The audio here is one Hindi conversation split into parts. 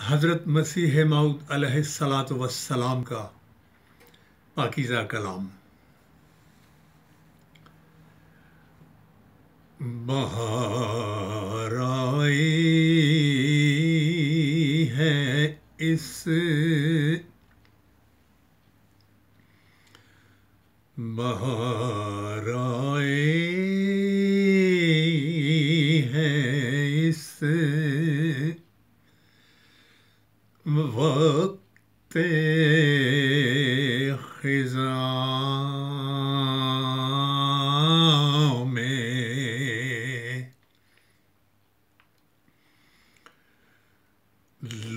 हज़रत मसीह मऊद अलैहिस्सलातु वस्सलाम का पाकीज़ा कलाम। बहार आई है इस बहार आई है इस वक्त ख़िज़ां में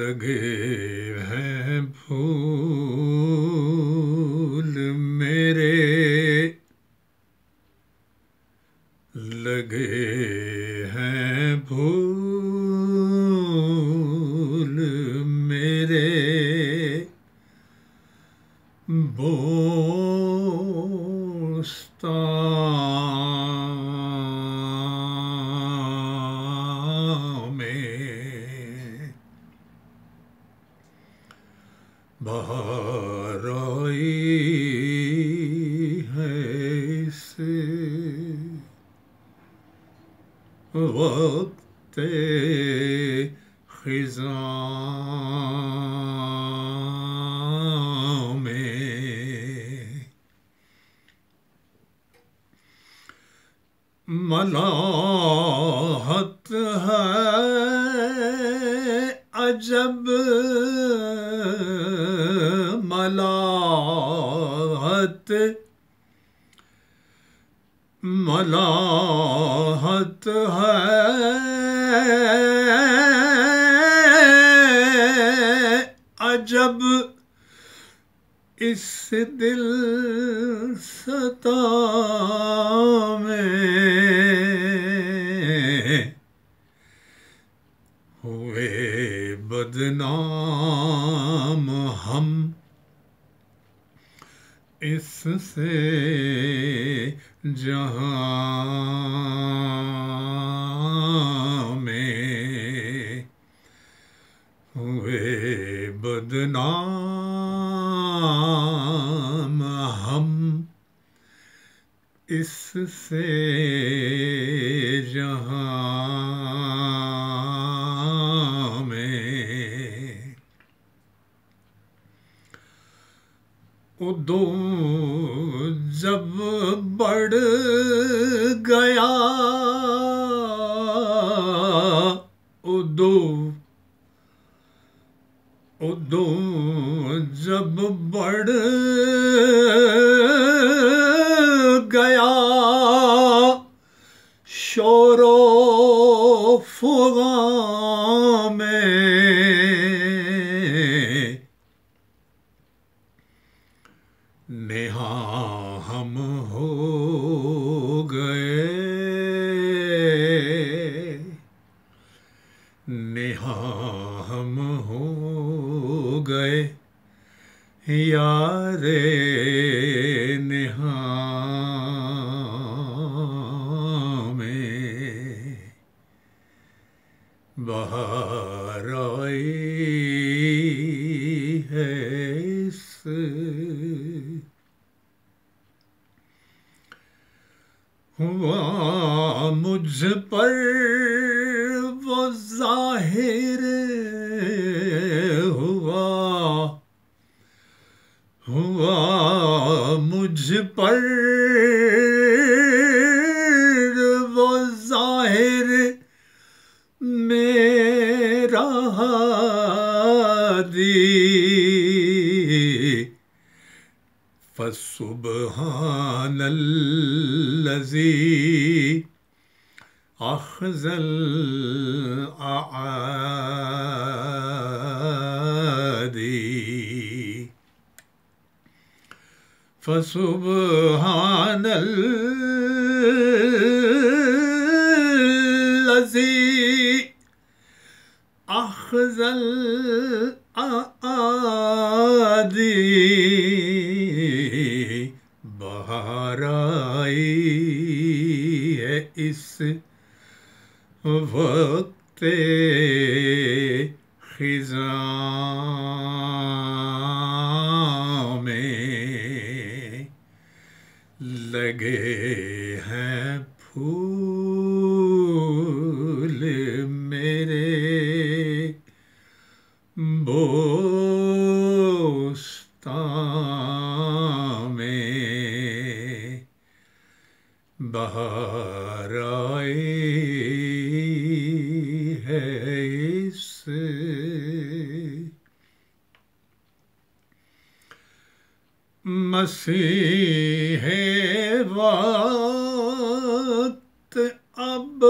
लगे हैं फूल मेरे, लगे हैं फूल मेरे बोस्तां में। बहार आई है इस वक्त ख़िज़ां में। मलाहत है अजब, मलाहत मलाहत है अजब इस दिल सता में। हुए बदनाम हम इससे जहां में, हुए बदनाम हम इससे जहां में। उदो जब बढ़ गया, उदो जब बढ़ गया शोरो फुगां में, नेहा हम हो गए, नेहा हम हो गए यारे नेहा में। बहार आई है इस हुआ मुझ पर वो ज़ाहिर, हुआ मुझ पर वो ज़ाहिर मेरा हादी। फसुब्हानल्लज़ी अख़ज़ल आदी। फसुब्हानल्लज़ी अख़ज़ल आदी। बहार आई है इस वक्त खिज़ां में लगे हैं फूल मेरे बोस्तां में बहार आई है इस मसीहे वक्त अब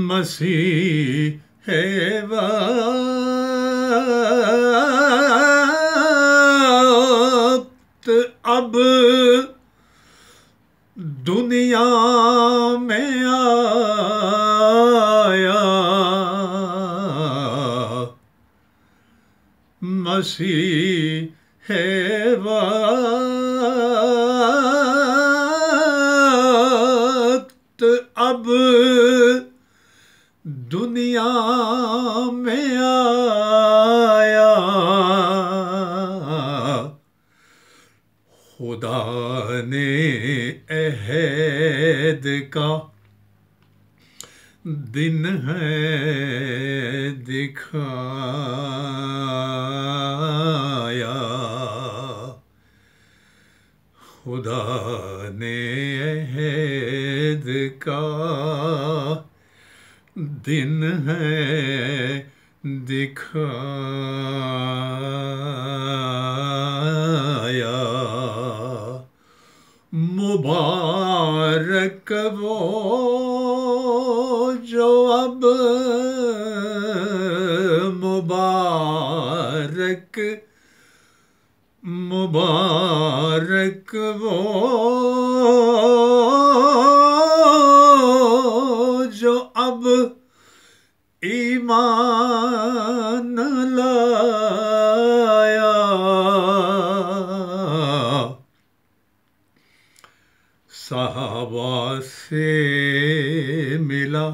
मसीहे वक्त अब दुनिया में आया मसीहे वक्त अब दुनिया में आया खुदा ने अहद का दिन है दिखाया खुदा ने अहद का दिन है दिखाया मुबारक वो जो अब मुबारक वो जो अब ईमान लाया सहाबा से मिला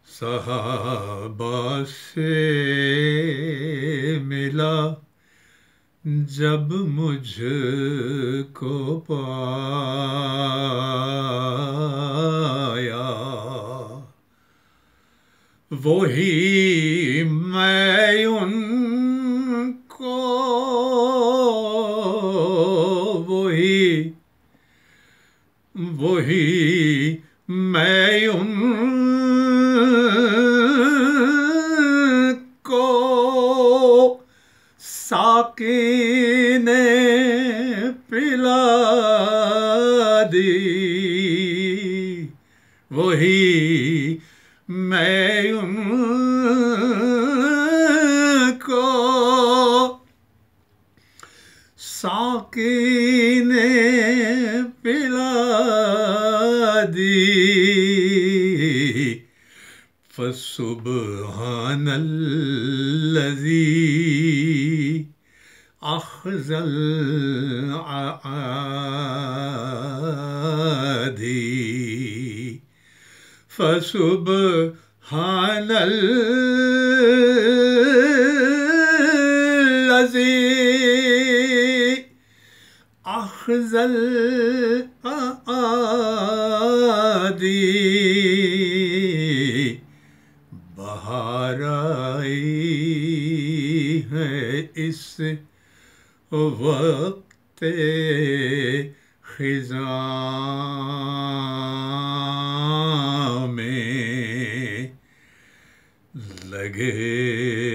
सहाबा से मिला जब मुझको पाया वही मैं उनको वही मैं उनको साकी ने पिला दी वही मैं उनको साकी ने पिला दी फसुब्हानल्लज़ी अख़ज़ल आदी फसुब्हानल्लज़ी अख़ज़ल आदी बहार आई है इस वक्त खिज़ां में लगे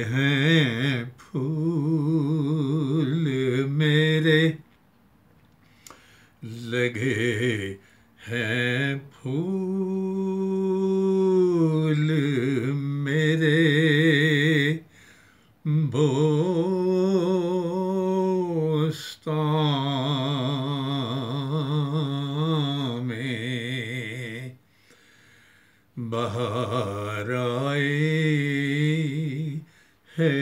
हैं फूल मेरे लगे हैं फूल मेरे बोस्तां में बहार आई है